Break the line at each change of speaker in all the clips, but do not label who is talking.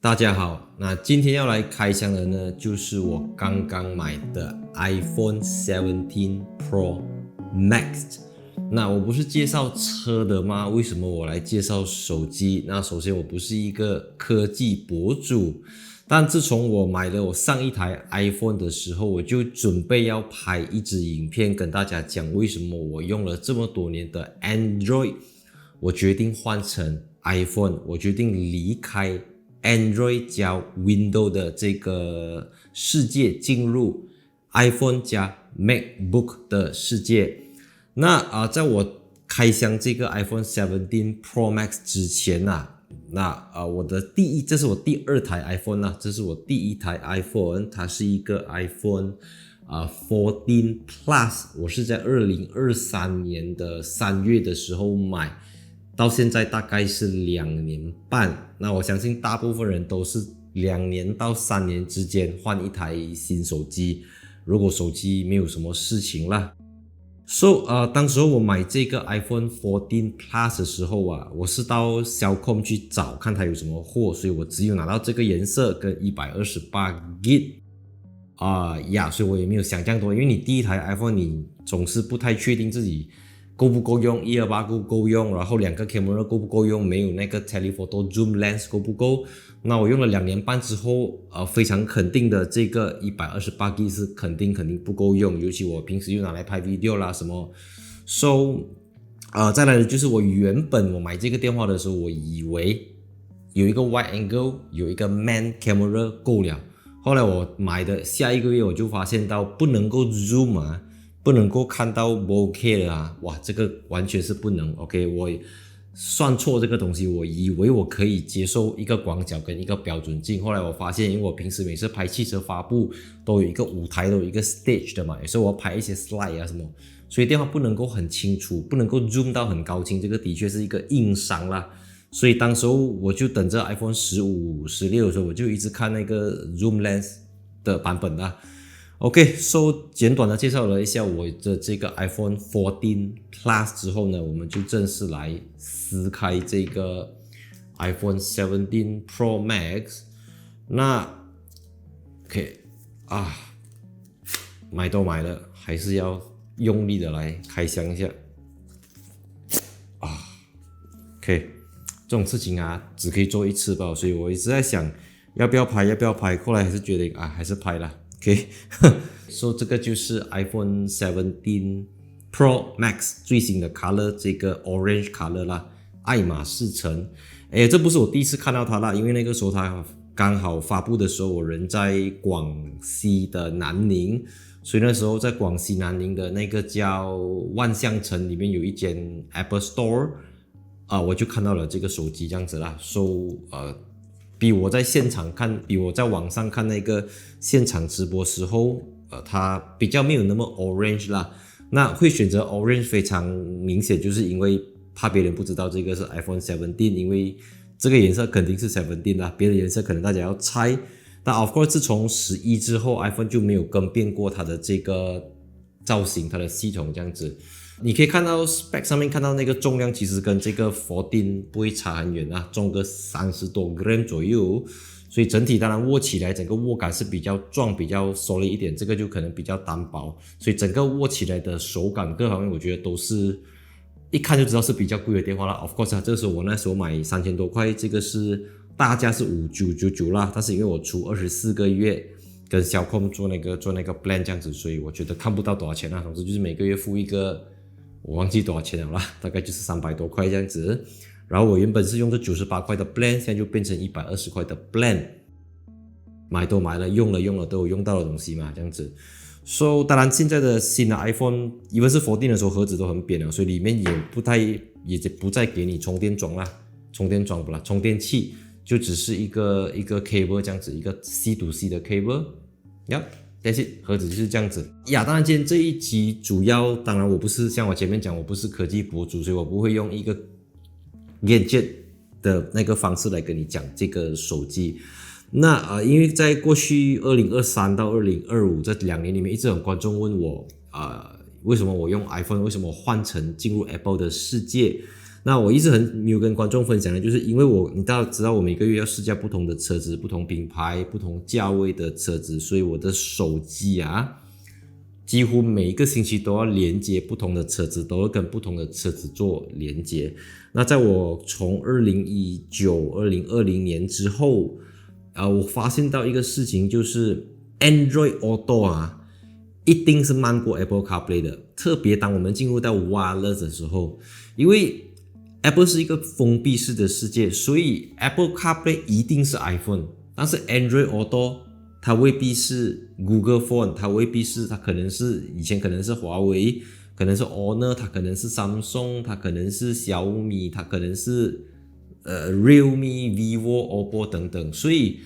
大家好，那今天要来开箱的呢，就是我刚刚买的 iPhone 17 Pro Max。那我不是介绍车的吗？为什么我来介绍手机？那首先我不是一个科技博主，但自从我买了我上一台 iPhone 的时候，我就准备要拍一支影片跟大家讲为什么我用了这么多年的 Android， 我决定换成 iPhone， 我决定离开Android 加 Windows 的这个世界，进入 iPhone 加 MacBook 的世界。那在我开箱这个 iPhone 17 Pro Max 之前这是我第二台 iPhone 这是我第一台 iPhone， 它是一个 iPhone 14 Plus， 我是在2023年的3月的时候买。到现在大概是2年半，那我相信大部分人都是2年到3年之间换一台新手机，如果手机没有什么事情啦。当时候我买这个 iPhone 14 Plus 的时候我是到Cellcom去找看它有什么货，所以我只有拿到这个颜色跟 128GB。所以我也没有想这样多，因为你第一台 iPhone 你总是不太确定自己够不够用，128够不够用，然后2个 camera 够不够用，没有那个 telephoto zoom lens 够不够。那我用了2年半之后，非常肯定的，这个 128GB 是肯定不够用，尤其我平时又拿来拍 video 啦什么。再来的就是我买这个电话的时候，我以为有一个 wide angle， 有一个 main camera 够了。后来我买的下一个月我就发现到不能够 zoom不能够看到 bokeh 了哇，这个完全是不能。OK， 我算错这个东西，我以为我可以接受一个广角跟一个标准镜，后来我发现，因为我平时每次拍汽车发布都有一个舞台，都有一个 stage 的嘛，有时候我拍一些 slide 什么，所以电话不能够很清楚，不能够 zoom 到很高清，这个的确是一个硬伤啦。所以当时候我就等着 iPhone 15、16的时候，我就一直看那个 zoom lens 的版本啦。OK， 简短的介绍了一下我的这个 iPhone 14 Plus 之后呢，我们就正式来撕开这个 iPhone 17 Pro Max。那 OK 买都买了，还是要用力的来开箱一下。OK， 这种事情只可以做一次吧，所以我一直在想要不要拍，后来还是决定还是拍了。OK， 这个就是 iPhone 17 Pro Max 最新的 color， 这个 orange color 啦，爱马仕橙。这不是我第一次看到它啦，因为那个时候它刚好发布的时候，我人在广西的南宁，所以那时候在广西南宁的那个叫万象城里面有一间 Apple Store，我就看到了这个手机这样子啦。比我在现场看，比我在网上看那个现场直播时候，它比较没有那么 orange 啦。那会选择 orange 非常明显，就是因为怕别人不知道这个是 iPhone 17，因为这个颜色肯定是17啦，别的颜色可能大家要猜。但 of course 自从11之后 iPhone 就没有更变过它的这个造型，它的系统这样子。你可以看到 spec 上面看到那个重量其实跟这个14不会差很远重个30多 gram 左右，所以整体当然握起来整个握感是比较壮比较 solid 一点，这个就可能比较单薄，所以整个握起来的手感各方面我觉得都是一看就知道是比较贵的电话啦。 of course 这个时候我那时候买3000多块，这个是大价是5999啦，但是因为我出24个月跟Cellcom做那个 plan 这样子，所以我觉得看不到多少钱总之就是每个月付一个我忘记多少钱了啦，大概就是300多块这样子。然后我原本是用这98块的 plan， 现在就变成120块的 plan。买都买了，用了都有用到的东西嘛，这样子。当然现在的新的 iPhone， 因为是14的时候盒子都很扁了，所以里面也不再给你充电桩啦，充电器就只是一个 cable 这样子，一个 C to C 的 cable。That's it， 盒子就是这样子当然今天这一集主要，当然我不是像我前面讲，我不是科技博主，所以我不会用一个 gadget 的那个方式来跟你讲这个手机。那因为在过去2023到2025这2年里面，一直有观众问我为什么我用 iPhone， 为什么我换成进入 Apple 的世界。那我一直没有跟观众分享的，就是因为你大家知道我每个月要试驾不同的车子、不同品牌、不同价位的车子，所以我的手机几乎每一个星期都要连接不同的车子，都要跟不同的车子做连接。那在我从2019、2020年之后，我发现到一个事情，就是 Android Auto 一定是慢过 Apple CarPlay 的，特别当我们进入到 wireless 的时候，因为 Apple 是一个封闭式的世界，所以 Apple CarPlay 一定是 iPhone， 但是 Android Auto 它未必是 Google Phone， 它可能是以前可能是华为，可能是 Honor， 它可能是 Samsung， 它可能是小米，它可能是Realme、Vivo、Oppo 等等，所以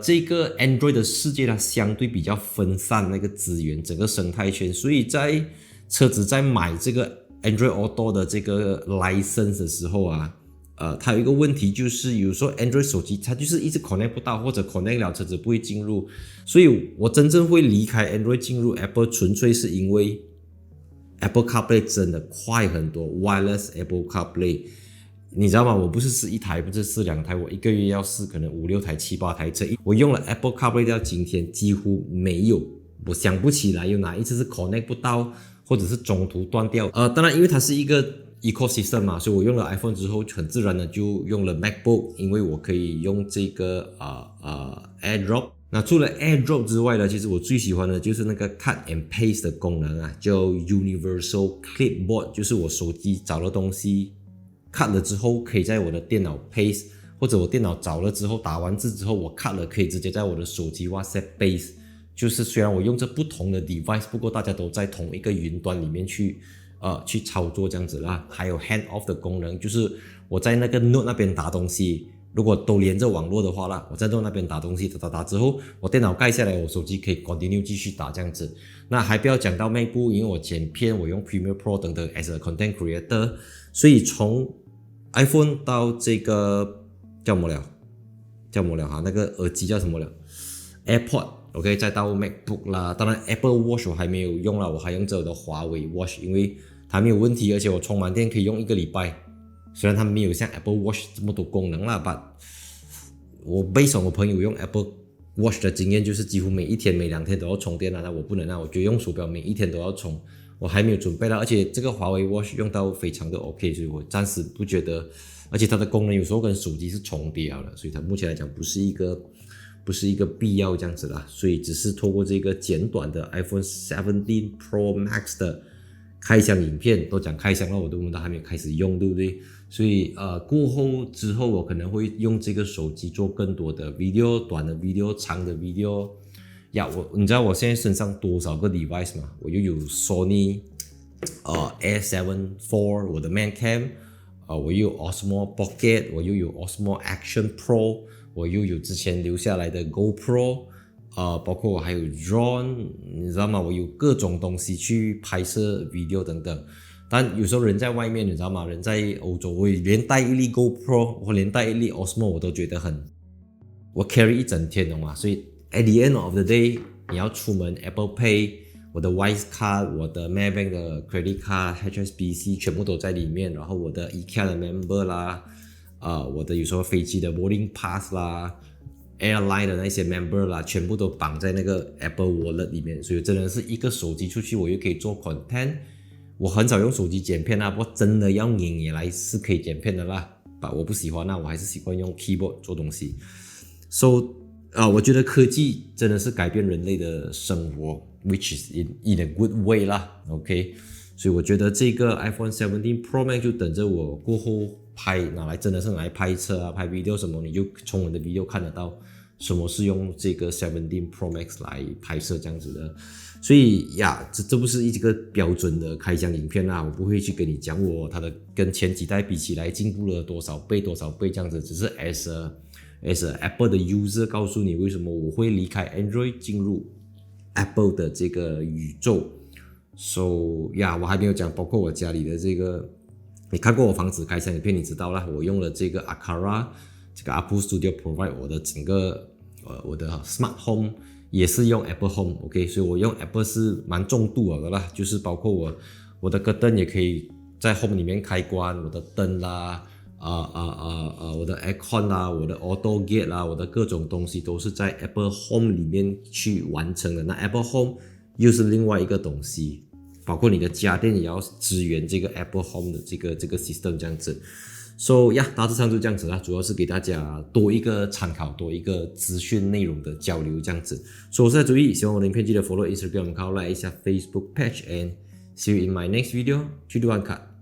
这个 Android 的世界它相对比较分散那个资源，整个生态圈，所以在车子在买这个 Android Auto 的这个 license 的时候它有一个问题，就是有时候 Android 手机它就是一直 connect 不到，或者 connect 了车子不会进入，所以我真正会离开 Android 进入 Apple， 纯粹是因为 Apple CarPlay 真的快很多 ，Wireless Apple CarPlay， 你知道吗？我不是试一台，不是试两台，我一个月要试可能5、6台、7、8台车，我用了 Apple CarPlay 到今天几乎没有，我想不起来有哪一次是 connect 不到，或者是中途断掉。当然因为它是一个ecosystem 嘛，所以我用了 iPhone 之后，很自然的就用了 MacBook， 因为我可以用这个AirDrop。那除了 AirDrop 之外呢，其实我最喜欢的就是那个 Cut and Paste 的功能叫 Universal Clipboard， 就是我手机找了东西 cut 了之后，可以在我的电脑 paste， 或者我电脑找了之后打完字之后我 cut 了，可以直接在我的手机 WhatsApp paste。就是虽然我用着不同的 device， 不过大家都在同一个云端里面去操作这样子啦。还有 hand off 的功能，就是我在那个 Note 那边打东西，如果都连着网络的话啦，我在 Note 那边打东西，打之后，我电脑盖下来，我手机可以 continue 继续打这样子。那还不要讲到 MacBook， 因为我剪片我用 Premiere Pro 等等 as a content creator， 所以从 iPhone 到这个叫什么了那个耳机叫什么了 AirPod。OK， 再到 MacBook 啦，当然 Apple Watch 我还没有用啦，我还用着我的华为 Watch， 因为它没有问题，而且我充满电可以用1个礼拜。虽然它没有像 Apple Watch 这么多功能啦 ，but 我based on我朋友用 Apple Watch 的经验，就是几乎每1天、每2天都要充电啦。那我不能我觉得用手表每1天都要充，我还没有准备啦。而且这个华为 Watch 用到非常的 OK， 所以我暂时不觉得，而且它的功能有时候跟手机是重叠的，所以它目前来讲不是一个必要这样子啦，所以只是透过这个简短的 iPhone 17 Pro Max 的开箱影片，都讲开箱了，我们都还没有开始用，对不对？所以之后我可能会用这个手机做更多的 video， 短的 video， 长的 video。你知道我现在身上多少个 device 吗？我又有 Sony A7 IV 我的 Man Cam， 我又有 Osmo Pocket， 我又有 Osmo Action Pro。我又有之前留下来的 GoPro， 包括我还有 Drone， 你知道吗？我有各种东西去拍摄 video 等等。但有时候人在外面，你知道吗？人在欧洲，我连带一粒 GoPro， 我连带一粒 Osmo， 我都觉得我 carry 一整天，懂吗？所以 at the end of the day， 你要出门 Apple Pay， 我的 Wise Card， 我的 Maybank 的 Credit Card、HSBC 全部都在里面，然后我的 IKEA 的 Member 啦。我的有时候飞机的 boarding pass 啦 ，airline 的那些 member 啦，全部都绑在那个 Apple Wallet 里面，所以真的是一个手机出去，我又可以做 content。我很少用手机剪片不过真的要拧也来是可以剪片的啦，我不喜欢我还是习惯用 keyboard 做东西。So，我觉得科技真的是改变人类的生活 ，which is in a good way 啦 ，OK。所以我觉得这个 iPhone 17 Pro Max 就等着我过后真的是拿来拍车拍 video 什么，你就从我的 video 看得到什么是用这个17 Pro Max 来拍摄这样子的。所以这不是一个标准的开箱影片我不会去跟你讲它的跟前几代比起来进步了多少倍这样子，只是 as a Apple 的 user 告诉你为什么我会离开 Android 进入 Apple 的这个宇宙。So 我还没有讲，包括我家里的这个，你看过我房子开箱影片，你知道啦，我用了这个 Aqara， 这个 Apple Studio provide 我的整个我的 Smart Home 也是用 Apple Home， OK， 所以我用 Apple 是蛮重度的啦，就是包括我的 curtain 也可以在 Home 里面开关我的灯啦，我的 Aircon 啦，我的 Auto Gate 啦，我的各种东西都是在 Apple Home 里面去完成的。那 Apple Home 又是另外一个东西，包括你的家电也要支援这个 Apple Home 的这个 system 这样子。So 呀，大致上就这样子啦，主要是给大家多一个参考，多一个资讯内容的交流这样子。So 我是注意，喜欢我的影片记得 follow Instagram， like 一下 Facebook page and see you in my next video。去读完卡。